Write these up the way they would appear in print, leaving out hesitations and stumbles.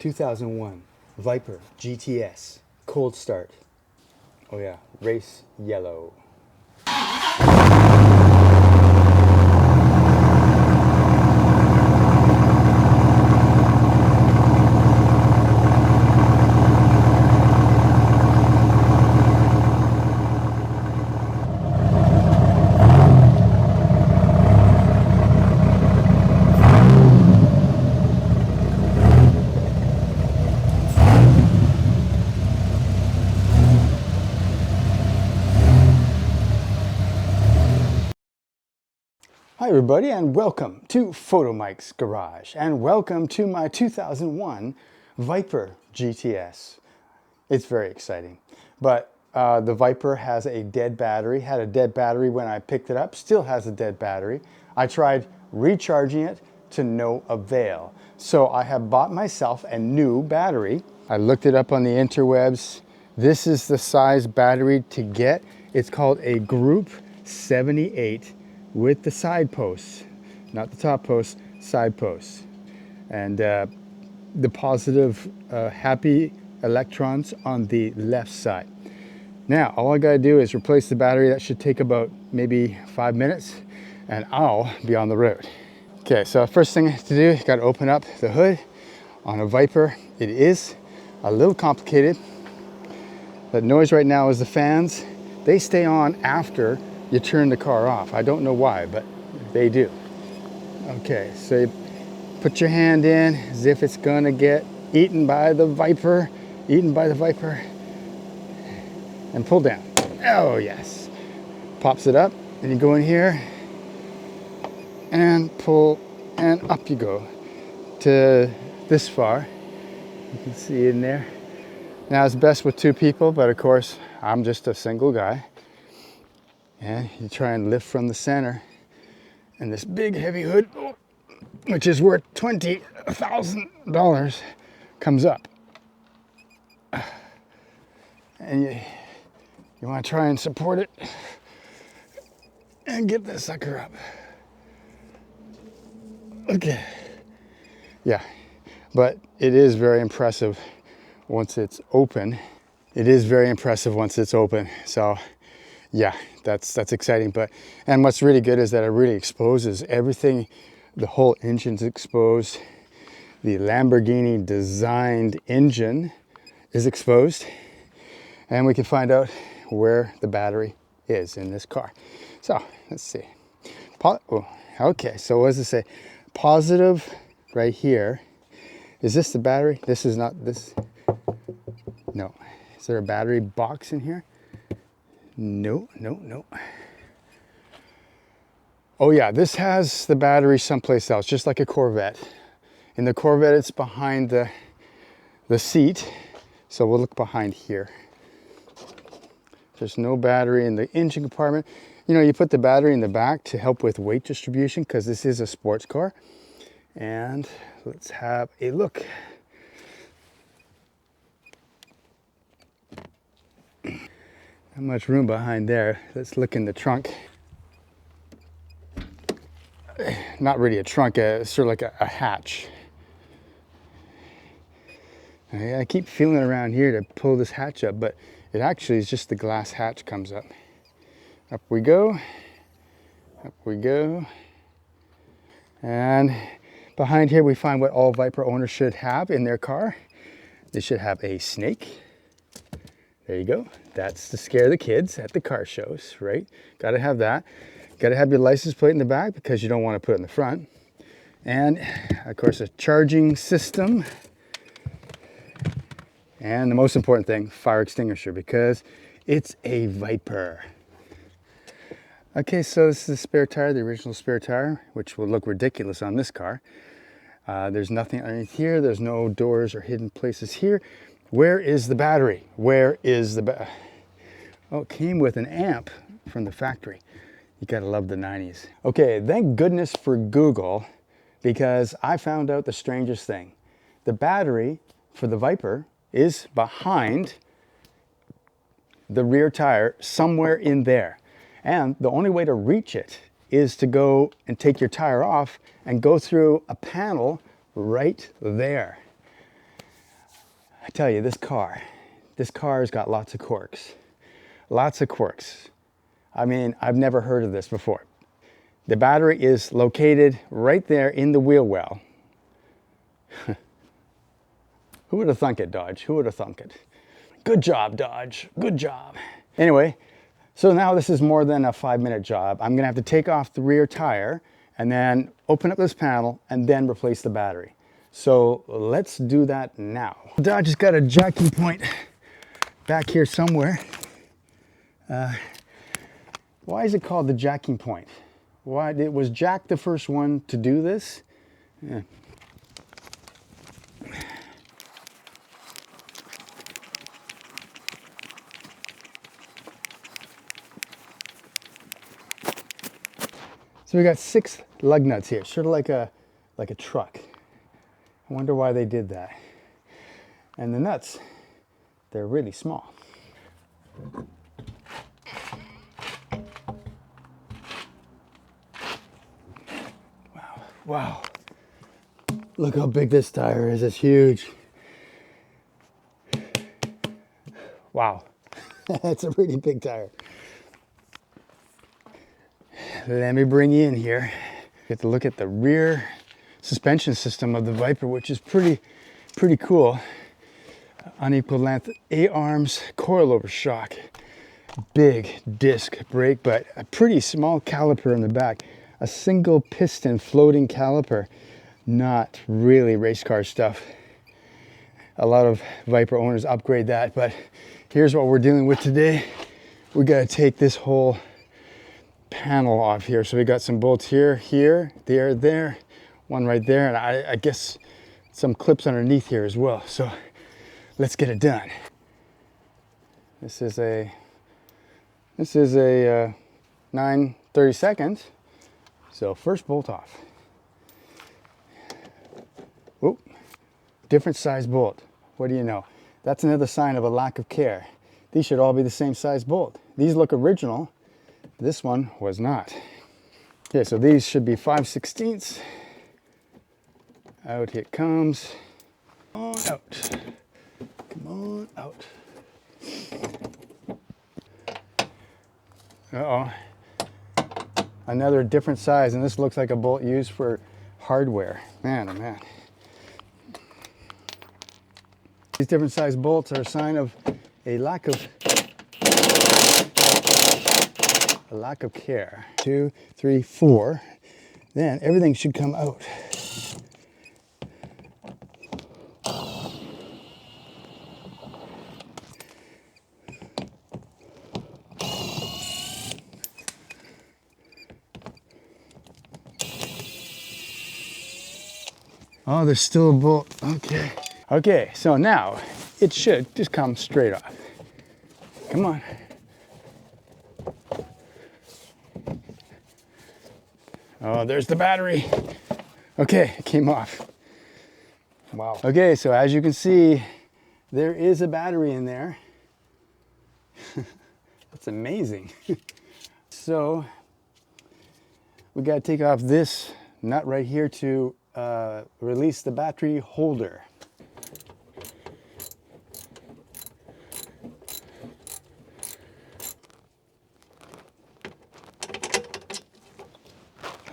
2001 Viper GTS, cold start. Oh yeah, race yellow. Hi everybody and welcome to Photomikes Garage and welcome to my 2001 Viper GTS. It's very exciting, but the Viper has a dead battery, had a dead battery when I picked it up, still has a dead battery. I tried recharging it to no avail. So I have bought myself a new battery. I looked it up on the interwebs. This is the size battery to get. It's called a Group 78 with the side posts, not the top posts, side posts. And the positive happy electrons on the left side. Now, all I gotta do is replace the battery. That should take about maybe 5 minutes and I'll be on the road. Okay, so first thing to do, you gotta open up the hood on a Viper. It is a little complicated. The noise right now is the fans. They stay on after you turn the car off. I don't know why, but they do. Okay, so you put your hand in as if it's gonna get eaten by the Viper, and pull down. Oh yes. Pops it up, and you go in here, and pull, and up you go to this far. You can see in there. Now it's best with two people, but of course, I'm just a single guy. And you try and lift from the center, and this big heavy hood, which is worth $20,000, comes up. And you want to try and support it and get this sucker up. Okay. Yeah, but it is very impressive once it's open. So yeah, that's exciting. And what's really good is that it really exposes everything. The whole engine's exposed. The Lamborghini designed engine is exposed, and we can find out where the battery is in this car. So let's see. Okay, so what does it say? Positive right here. Is this the battery? This is not this. No. Is there a battery box in here? No. Oh yeah, this has the battery someplace else, just like a Corvette. In the Corvette, it's behind the seat. So we'll look behind here. There's no battery in the engine compartment. You know, you put the battery in the back to help with weight distribution because this is a sports car. And let's have a look. Not much room behind there. Let's look in the trunk. Not really a trunk, sort of like a hatch. I keep feeling around here to pull this hatch up, but it actually is just the glass hatch comes up. Up we go. And behind here we find what all Viper owners should have in their car. They should have a snake. There you go. That's to scare the kids at the car shows, right? Got to have that. Got to have your license plate in the back because you don't want to put it in the front. And of course, a charging system. And the most important thing, fire extinguisher, because it's a Viper. Okay, so this is the spare tire, the original spare tire, which will look ridiculous on this car. There's nothing underneath here. There's no doors or hidden places here. Where is the battery? Oh, it came with an amp from the factory. You gotta love the 90s. Okay, thank goodness for Google, because I found out the strangest thing. The battery for the Viper is behind the rear tire, somewhere in there. And the only way to reach it is to go and take your tire off and go through a panel right there. tell you, this car's got lots of quirks. Lots of quirks. I mean, I've never heard of this before. The battery is located right there in the wheel well. Who would have thunk it, Dodge? Who would have thunk it? Good job, Dodge. Good job. Anyway, so now this is more than a 5-minute job. I'm gonna have to take off the rear tire and then open up this panel and then replace the battery. So let's do that now. Dodge has got a jacking point back here somewhere. Why is it called the jacking point? Why was Jack the first one to do this? Yeah. So we got 6 lug nuts here, sort of like a truck. I wonder why they did that. And the nuts, they're really small. Wow, wow. Look how big this tire is, it's huge. Wow, that's a pretty big tire. Let me bring you in here. Get to look at the rear suspension system of the Viper, which is pretty cool. Unequal length A-arms, coilover shock, big disc brake, but a pretty small caliper in the back. A single piston floating caliper. Not really race car stuff. A lot of Viper owners upgrade that, but here's what we're dealing with today. We gotta take this whole panel off here. So we got some bolts here, there, one right there, and I guess some clips underneath here as well. So let's get it done. This is a 9/32. So first bolt off. Whoop, different size bolt. What do you know? That's another sign of a lack of care. These should all be the same size bolt. These look original. This one was not. Okay, so these should be 5/16. Out it comes. Come on out. Come on out. Uh-oh. Another different size, and this looks like a bolt used for hardware. Man, oh man. These different size bolts are a sign of a lack of care. 2, 3, 4. Then everything should come out. Oh, there's still a bolt. Okay. Okay, so now it should just come straight off. Come on. Oh, there's the battery. Okay, it came off. Wow. Okay, so as you can see, there is a battery in there. That's amazing. So we got to take off this nut right here to release the battery holder.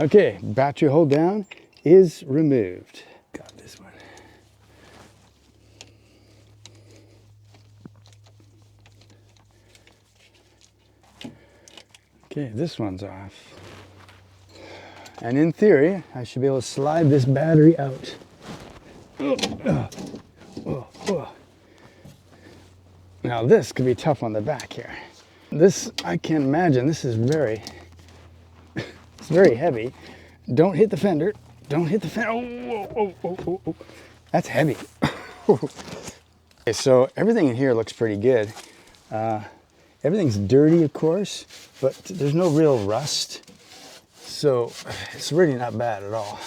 Okay, battery hold down is removed. Got this one. Okay, this one's off. And in theory, I should be able to slide this battery out. Now this could be tough on the back here. This, I can't imagine, this is very heavy. Don't hit the fender. Don't hit the fender. Oh. That's heavy. Okay, so everything in here looks pretty good. Everything's dirty, of course, but there's no real rust. So it's really not bad at all.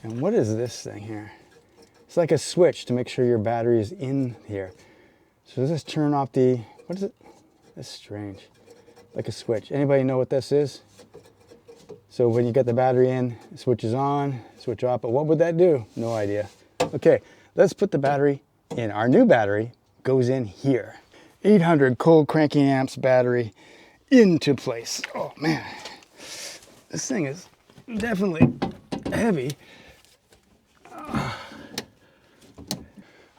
And what is this thing here? It's like a switch to make sure your battery is in here. So does this turn off the, what is it? That's strange. Like a switch. Anybody know what this is? So when you get the battery in, it switches on, switch off, but what would that do? No idea. Okay, let's put the battery And our new battery goes in here. 800 cold cranking amps battery into place. Oh man, this thing is definitely heavy.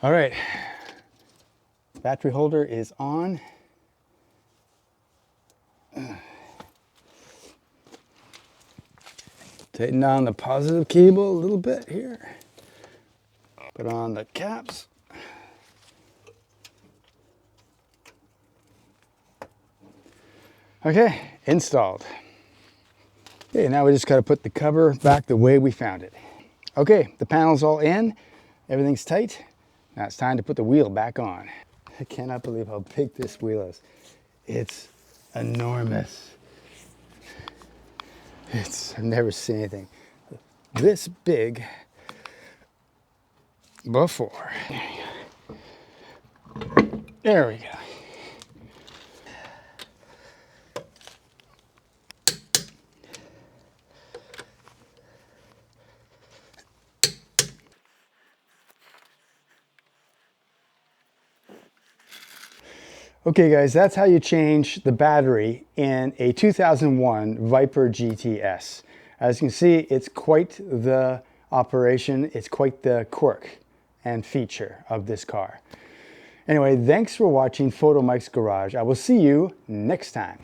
All right, battery holder is on. Tighten down the positive cable a little bit here. Put on the caps. Okay, installed. Okay, now we just got to put the cover back the way we found it. Okay, the panel's all in. Everything's tight. Now it's time to put the wheel back on. I cannot believe how big this wheel is. It's enormous. I've never seen anything this big before. There we go. Okay guys, that's how you change the battery in a 2001 Viper GTS. As you can see, it's quite the operation. It's quite the quirk and feature of this car. Anyway, thanks for watching Photomikes Garage. I will see you next time.